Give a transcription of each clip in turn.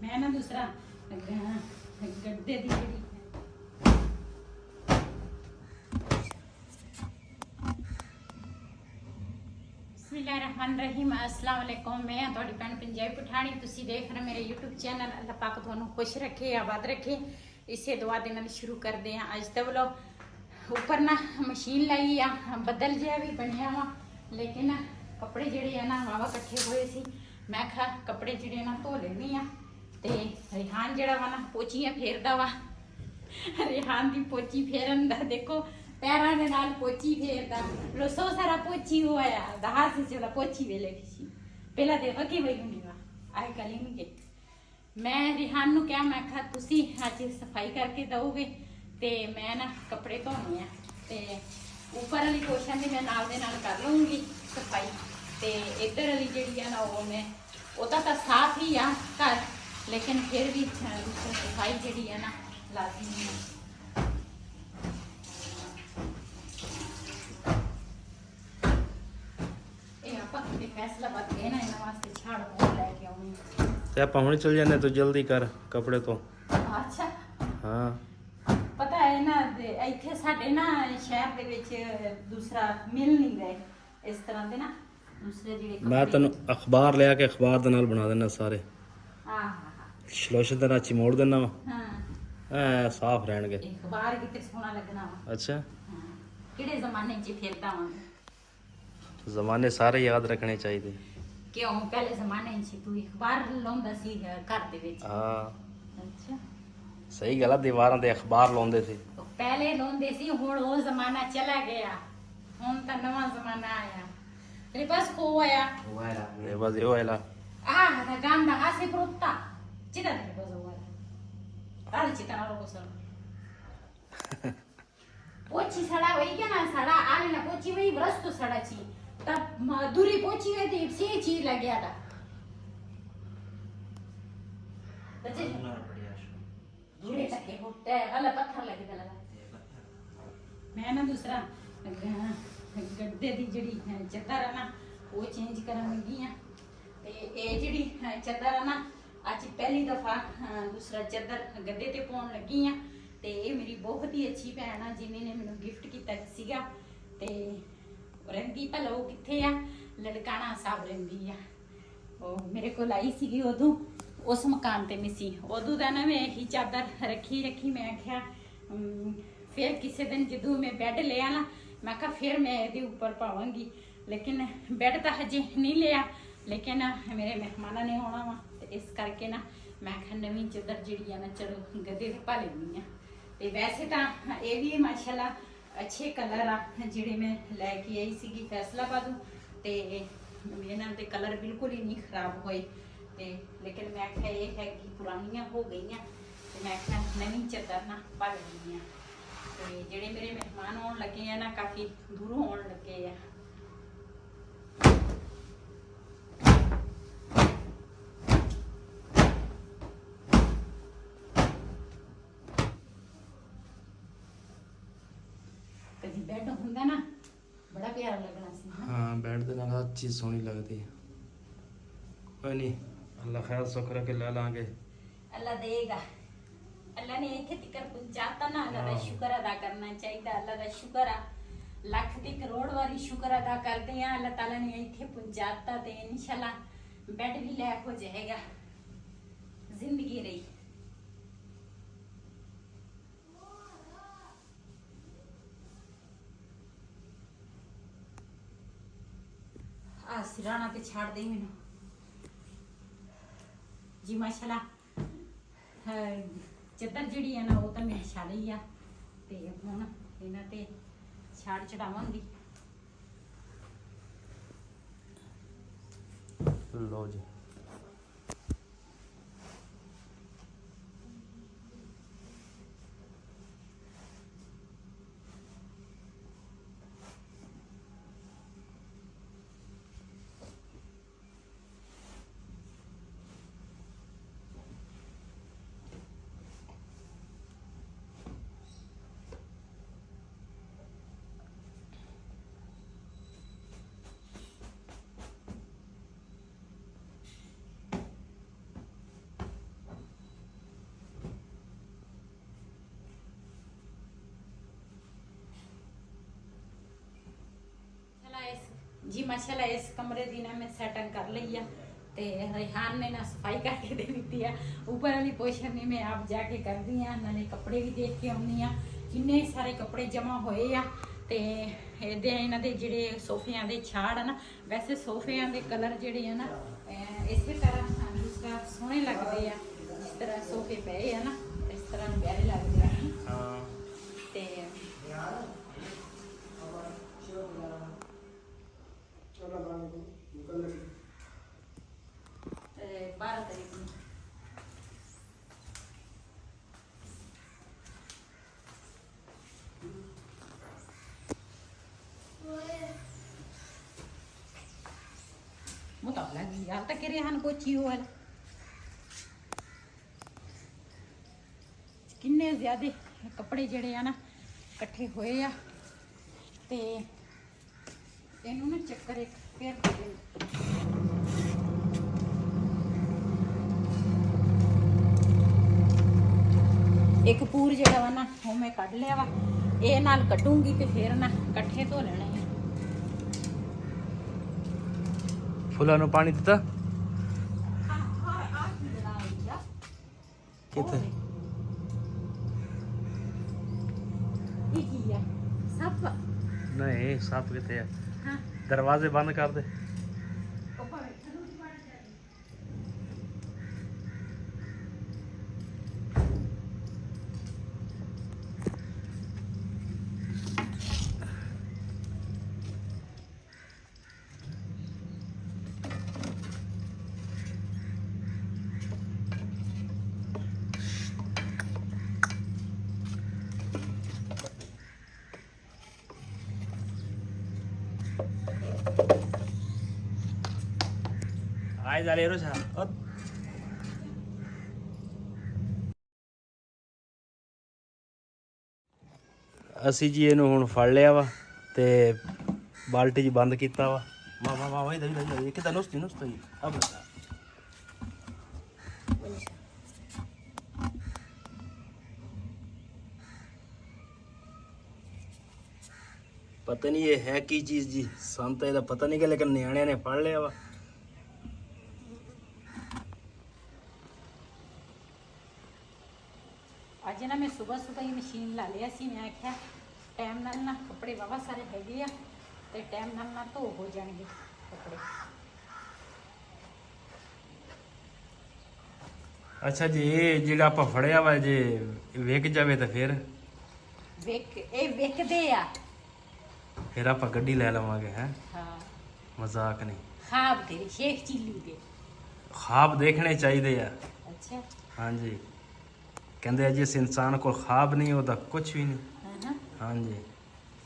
मैं ना दूसरा गड्ढे दी जेड़ी बिस्मिल्लाहिर्रहमानिर्रहीम अस्सलाम वालेकुम। मैं थोड़ी भैन पंजाबी पठानी, तुसी देख रहे मेरे यूट्यूब चैनल। अल्लाह पाक तुहानू खुश रखे, आबाद रखे। इसे दुआ दे नाल शुरू करते हैं अज दा व्लॉग। ऊपर ना मशीन लाई आ, बदल जिहा भी बनया वा, लेकिन कपड़े जेड़े है ना वावा कट्ठे होए सी। मैं कहा कपड़े जेड़े ना धो लेनी आ। ते रिहान जेड़ा वा ना पोचियां फेरदा वा। रिहान दी पोची फेरन दा देखो पैरां दे नाल पोची फेरदा। रसो सारा पोची होया दहा से चला पोची वेले किसी पहला देखो कि वही हुंदी वा आए कली नहीं के। मैं रिहान नु क्या मैं कहा तुसी अज सफाई करके दोगे ते मैं ना कपड़े धोने आ ते ऊपर वाली पोर्शन दी मैं नाल दे नाल कर लूंगी सफाई। ते इधर वाली जेड़ी है ना वो मैं ओदा तां साफ ही आ घर, लेकिन फिर भी सफाई जेड़ी है ना लाजमी है। फैसला बात है ना इन्हां वास्ते झाड़ बहुत लेके आऊंगी ते आप हुणे चल जाने तो जल्दी कर कपड़े तो। अच्छा हाँ पता है ना इत्थे साडे ना शहर दे विच दूसरा मिल नहीं रहे इस तरह दे ना दूसरे जेड़े मैं तेन अखबार लिया के अखबार दे नाल बना देना सारे हां शलोशन दे नाल मोड़ देना वा। हां साफ रहणगे। अखबार किते सोना लगना वा। अच्छा हां किहड़े जमाने च फिरदा वा। जमाने सारे याद रखने चाहिए। क्यों पहले जमाने च तू अखबार लाउंदा सी घर दे विच। हाँ अच्छा सही गल है, दीवारां ते अखबार लाउंदे सी। तो पहले लाउंदे सी, हुण वो जमाना चला गया, हुण तां नवां जमाना आया। तेरे पास को आया ये बस यो हैला दा गंदा हासे प्रोत्ता चिदा तेरे पास हुआ आल चिता रो सर पोची सड़ा वही के ना सड़ा आले ना पोची वही ब्रश तो सड़ा ची तब दूरी पोची वे थी से चीज लग गया था बच्चे दूरी तक के होते वाला पत्थर लगे था लगा। मैं ना दूसरा गड्ढे दी जड़ी चदर है ना वो चेंज करन लगी हां। ते ए जड़ी चदर है ना आज पहली दफा दूसरा चदर गड्ढे ते पाउण लगी हां। ते ये मेरी बहुत ही अच्छी भैन आ जिन्हें मैनू गिफ्ट किया सीगा। ते रंगी भला वो किथे आ लड़काना साहब रंगी आ वो मेरे को आई सी उदों उस मकान ते मिसी उदों दा ना मैं यही चादर रखी मैं आख्या फिर किसी दिन जदों मैं बैड लिया ना मैं कहा फिर मैं ये ऊपर पावांगी, लेकिन बैड तो हजे नहीं लिया, लेकिन मेरे मेहमानों ने आना वा इस करके ना मैं कहा नवीं चादर जी है ना चलो गद्दे ते पा लैनी आ। ते वैसे तो ये भी माशाल्लाह अच्छे कलर आ जिहड़े मैं लैके आई सी फैसलाबादों। ते इन्हां दे कलर बिल्कुल ही नहीं खराब होए। ते लेकिन मैं आख्या ये है कि पुरानियां हो गई ते मैं आख्या नवीं चादर ना पा लैनी आ। ते जिहड़े मेरे मेहमान आउण लगे हैं ना काफ़ी दूरों आउण लगे आ। कभी बेड हुंदा ना बड़ा प्यारा लगना सी। हाँ बेड दे नाल हर चीज सोहनी लगती है। कोई नहीं अल्लाह खैर सुख रखे ला लांगे। अल्लाह देगा, अल्लाह ने इत्थे तक पहुंचाता ना अल्लाह दा शुक्र अदा करना चाहिए। अल्लाह दा शुक्र आ लख ते करोड़ वारी शुक्र अदा करते हैं अल्लाह ताला ने इत्थे पहुंचाता। ते इंशाल्लाह बेड भी लैक हो जाएगा, जिंदगी रही। आ सिराना ते छाड़ दे मैनू जी माशाल्लाह। चादर जिहड़ी है ना वो तो मैं छाड़ी आ ते हुण इन्हां ते छाड़ चढ़ावांगी। लो जी जी माशाल्लाह इस कमरे की ना मैं सैटिंग कर ली है ते रेहान ने ना सफाई करके दे दी है। ऊपर वाली पोर्शन में मैं आप जाके कर दी हाँ, नाले कपड़े भी देख के आनी हाँ किन्ने सारे कपड़े जमा होए आ ते ਇਹਦੇ ਇਹਨਾਂ ਦੇ ਜਿਹੜੇ ਸੋਫਿਆਂ ਦੇ ਛਾੜ ਆ ਨਾ ਵੈਸੇ ਸੋਫਿਆਂ ਦੇ ਕਲਰ ਜਿਹੜੇ ਆ ਨਾ ਇਸੇ ਤਰ੍ਹਾਂ ਦੂਸਰਾ ਸੋਹਣੇ ਲੱਗਦੇ ਆ ਜਿਸ ਤਰ੍ਹਾਂ ਸੋਫੇ ਪਏ ਆ ਨਾ ਇਸ ਤਰ੍ਹਾਂ ਪਿਆਰੇ ਲੱਗਦੇ ਆ ਹਾਂ ਤੇ 12 ਤਾਰੀਖ ਨੂੰ मुताब लगी यार तक रेहान पोची हो किन्ने ज्यादा कपड़े जड़े आ ना इकट्ठे होए आ ते इनू ना चक्कर एक फिर दे एक पूर जड़ा वा ना वो मैं कढ़ लिया वा ये नाल कटूंगी ते फिर ना इकट्ठे धो लेने हैं। फुलां नूं पानी दिता किथे सप नहीं सप किथे है हाँ। दरवाजे बंद कर दे ਆਏ ਜਾਲੇ ਰੋਸਾ ਅਸੀਂ ਜੀ ਇਹਨੂੰ ਹੁਣ ਫੜ ਲਿਆ ਵਾ ਤੇ ਬਾਲਟੀ 'ਚ ਬੰਦ ਕੀਤਾ ਵਾ ਵਾਹ ਇਧਰ ਕਿਦਾਂ ਨੁਸਤੀ ਆ ਬਤਾ पता नहीं ये है की चीज जी सन तो ਇਹਦਾ पता नहीं कि लेकिन ਨਿਆਣਿਆਂ ਨੇ ਫੜ ਲਿਆ ਵਾ ਅੱਜ ਨਾ ਮੈਂ ਸਵੇਰ ਹੀ ਮਸ਼ੀਨ ਲਾ ਲਿਆ ਸੀ। ਮੈਂ ਆਖਿਆ ਟਾਈਮ ਨਾਲ ਨਾ ਕੱਪੜੇ ਵਾਵਾ ਸਾਰੇ ਹੈਗੇ ਆ ਤੇ ਟਾਈਮ ਨਾਲ ਨਾ ਧੋ ਹੋ ਜਾਣਗੇ ਕੱਪੜੇ। ਅੱਛਾ ਜੀ ਇਹ ਜਿਹੜਾ ਆਪਾਂ ਫੜਿਆ ਵਾ ਜੇ ਵਿਕ ਜਾਵੇ ਤਾਂ ਫਿਰ ਇਹ ਵਿਕਦੇ ਆ ਫਿਰ ਆਪਾਂ ਗੱਡੀ ਲੈ ਲਵਾਂਗੇ ਹੈ ਹਾਂ ਮਜ਼ਾਕ ਨਹੀਂ ਖਾਬ ਤੇਰੀ ਸ਼ੇਖ ਚਿੱਲੀ ਦੇ ਖਾਬ ਦੇਖਣੇ ਚਾਹੀਦੇ ਆ ਅੱਛਾ ਹਾਂਜੀ ਕਹਿੰਦੇ ਆ ਜਿਸ ਇਨਸਾਨ ਕੋਲ ਖਾਬ ਨਹੀਂ ਉਹਦਾ ਕੁਝ ਵੀ ਨਹੀਂ ਹਾਂਜੀ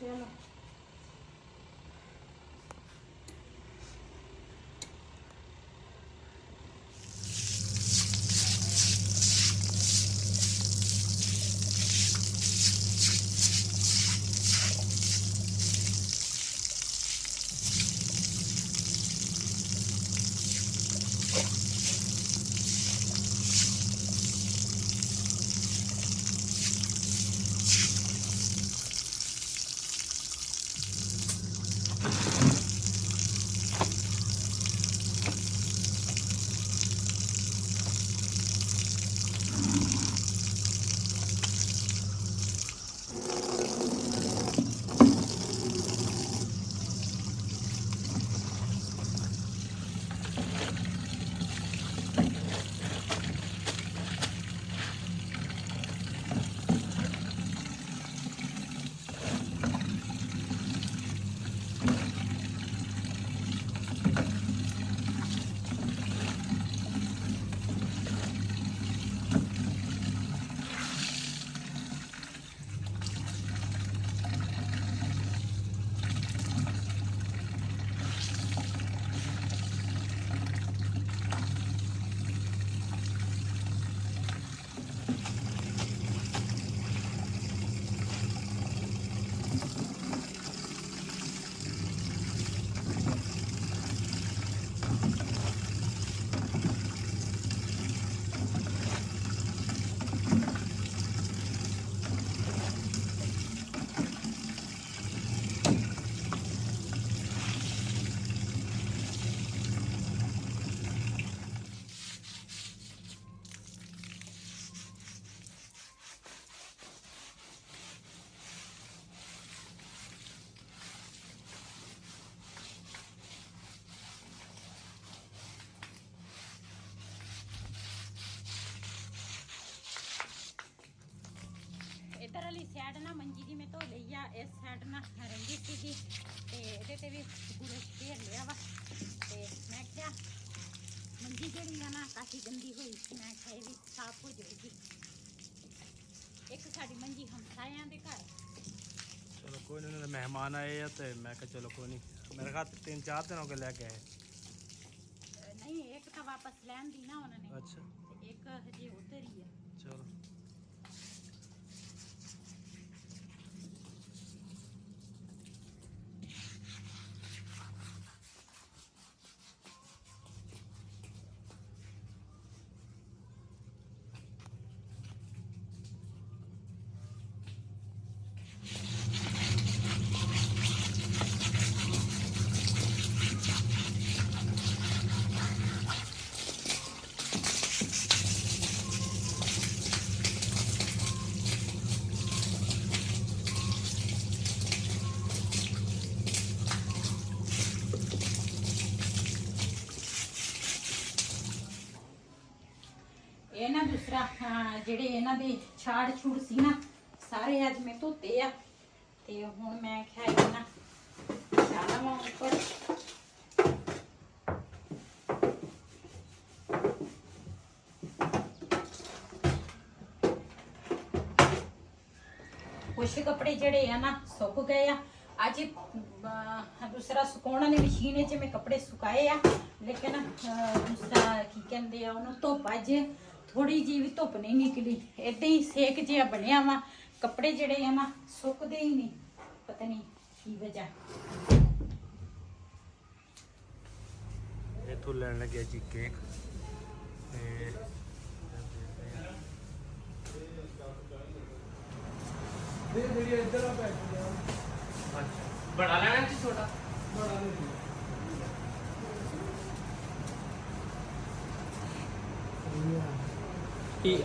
ਚਲੋ ਸਾਈਡ ਨਾ ਮੰਜੀ ਦੀ ਮੈਂ ਧੋ ਲਈ ਆ, ਇਸ ਸਾਈਡ ਨਾ ਰੰਗੀ ਸੀਗੀ ਤੇ ਇਹਦੇ ਤੇ ਵੀ ਪੂਰੇ ਘੇਰ ਲਿਆ ਵਾ। ਤੇ ਮੈਂ ਕਿਹਾ ਮੰਜੀ ਜਿਹੜੀ ਆ ਨਾ ਕਾਫੀ ਗੰਦੀ ਹੋਈ ਸੀ, ਮੈਂ ਕਿਹਾ ਇਹ ਵੀ ਸਾਫ਼ ਹੋ ਜਾਏਗੀ। ਇੱਕ ਸਾਡੀ ਮੰਜੀ ਹਮਸਾਇਆਂ ਦੇ ਘਰ। ਚਲੋ ਕੋਈ ਨਹੀਂ, ਉਹਨਾਂ ਦੇ ਮਹਿਮਾਨ ਆਏ ਆ ਤੇ ਮੈਂ ਕਿਹਾ ਚਲੋ ਕੋਈ ਨਹੀਂ, ਮੇਰੇ ਖਿਆਲ 3-4 ਦਿਨ ਹੋ ਗਏ ਲੈ ਕੇ ਆਏ। ਨਹੀਂ, ਇੱਕ ਤਾਂ ਵਾਪਸ ਲੈਣ ਦੀ ਨਾ ਉਹਨਾਂ ਨੇ। ਅੱਛਾ, ਤੇ ਇੱਕ ਹਜੇ ਉਧਰ ਹੀ ਆ। ਚਲੋ ਇਹ ਨਾ ਦੂਸਰਾ ਜਿਹੜੇ ਇਹਨਾਂ ਦੇ ਛਾੜ ਛੂੜ ਸੀ ਨਾ, ਸਾਰੇ ਅੱਜ ਮੈਂ ਧੋਤੇ ਆ। ਤੇ ਹੁਣ ਮੈਂ ਕਿਹਾ ਇਹ ਨਾ ਡਾਲਵਾਂ ਉੱਪਰ। ਕੁਛ ਕੱਪੜੇ ਜਿਹੜੇ ਆ ਨਾ ਸੁੱਕ ਗਏ ਆ ਅੱਜ। ਦੂਸਰਾ ਸੁਕਾਉਣ ਵਾਲੀ ਮਸ਼ੀਨ 'ਚ ਮੈਂ ਕੱਪੜੇ ਸੁਕਾਏ ਆ, ਲੇਕਿਨ ਦੂਸਰਾ ਕੀ ਕਹਿੰਦੇ ਆ ਉਹਨੂੰ, ਧੁੱਪ ਅੱਜ ਥੋੜੀ ਜਿਹੀ ਵੀ ਧੁੱਪ ਨਹੀਂ ਨਿਕਲੀ, ਏਦਾਂ ਹੀ ਸੇਕ ਜਿਹਾ ਬਣਿਆ ਵਾ। ਕੱਪੜੇ ਜਿਹੜੇ ਆ ਨਾ ਸੁੱਕਦੇ ਹੀ ਨਹੀਂ, ਪਤਾ ਨਹੀਂ ਕੀ ਵਜ੍ਹਾ। ਇੱਥੋਂ ਲੈਣ ਲੱਗਿਆ ਜੀ ਕੇਕ ਤੇ बड़ा लेना है छोटा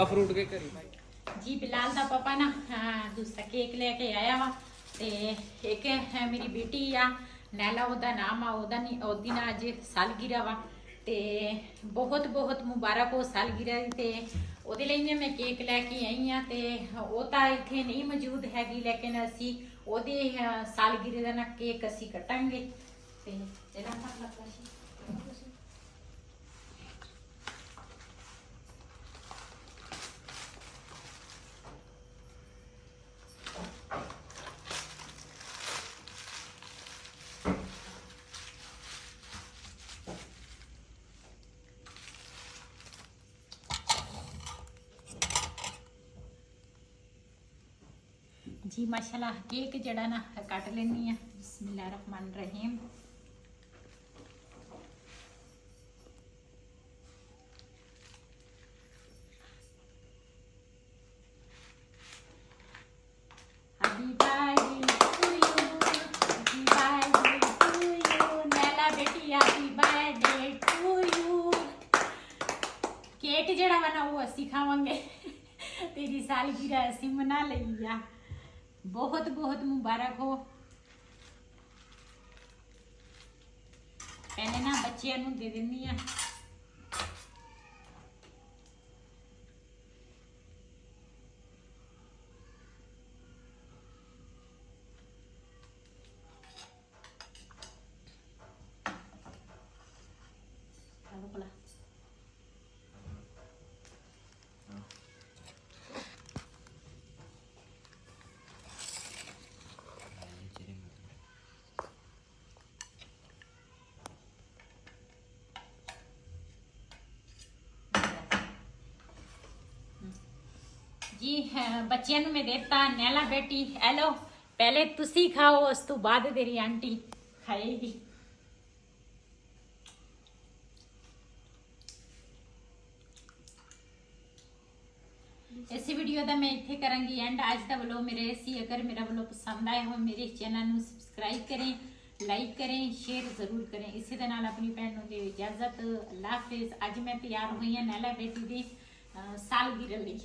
अफरूट के करी जी बिलाल दा पापा ना दूसरा केक लेके आया वा। ते एक है मेरी बेटी आ नैला, ओदा नाम आ, ओदा नहीं ओदी ना अज सालगिरह वा। ते बहुत बहुत मुबारक हो सालगिरह दी। ते ਉਹਦੇ ਲਈ ਨੇ ਮੈਂ ਕੇਕ ਲੈ ਕੇ ਆਈ ਆ। ਤੇ ਉਹ ਤਾਂ ਇੱਥੇ ਨਹੀਂ ਮੌਜੂਦ ਹੈਗੀ, ਲੇਕਿਨ ਅਸੀਂ ਉਹਦੇ ਸਾਲਗਿਰੇ ਦਾ ਨਾ ਕੇਕ ਅਸੀਂ ਕੱਟਾਂਗੇ। ਤੇ ਜਿਹੜਾ ਮਤ ਲੱਗਾ ਸੀ जी माशाल्लाह। केक जड़ा ना कट लेनी है। बिस्मिल्लाहिर्रहमानिर्रहीम। Happy birthday to you, happy birthday to you Naila बेटी, happy birthday to you. Cake जड़ा वा ना वो असी खावांगे, तेरी सालगिरह असी मना लई आ। बहुत बहुत मुबारक हो। पहले ना बच्चियां नूं दे दिंदी आ। जी बच्चियां नूं मैं देता। नैला बेटी हेलो, पहले तुसी खाओ, उस तो बाद तेरी आंटी खाएगी। इस वीडियो का मैं इत्थे करांगी एंड। आज का व्लॉग मेरे सी, अगर मेरा व्लॉग पसंद आए हो मेरे चैनल नूं सब्सक्राइब करें, लाइक करें, शेयर जरूर करें। इसी दे नाल अपनी भैन नूं दे इजाजत। अल्लाह हाफिज। अज मैं तैयार हुई हाँ नैला बेटी दी सालगिरह लई।